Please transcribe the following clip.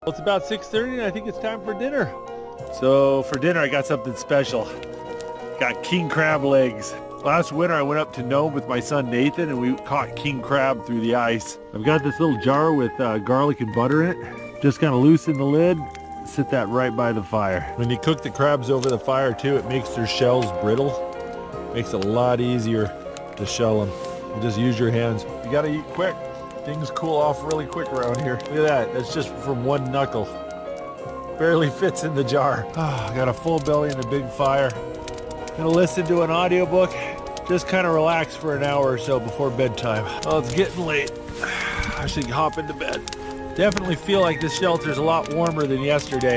Well, it's about 6:30 and I think it's time for dinner. So for dinner I got something special. Got king crab legs. Last winter I went up to Nome with my son Nathan and we caught king crab through the ice. I've got this little jar with garlic and butter in it. Just kind of loosen the lid, sit that right by the fire. When you cook the crabs over the fire too, it makes their shells brittle. Makes it a lot easier to shell them. You just use your hands. You gotta eat quick. Things cool off really quick around here. Look at that, that's just from one knuckle. Barely fits in the jar. I got a full belly and a big fire. Gonna listen to an audiobook. Just kind of relax for an hour or so before bedtime. Oh, it's getting late. I should hop into bed. Definitely feel like this shelter's a lot warmer than yesterday.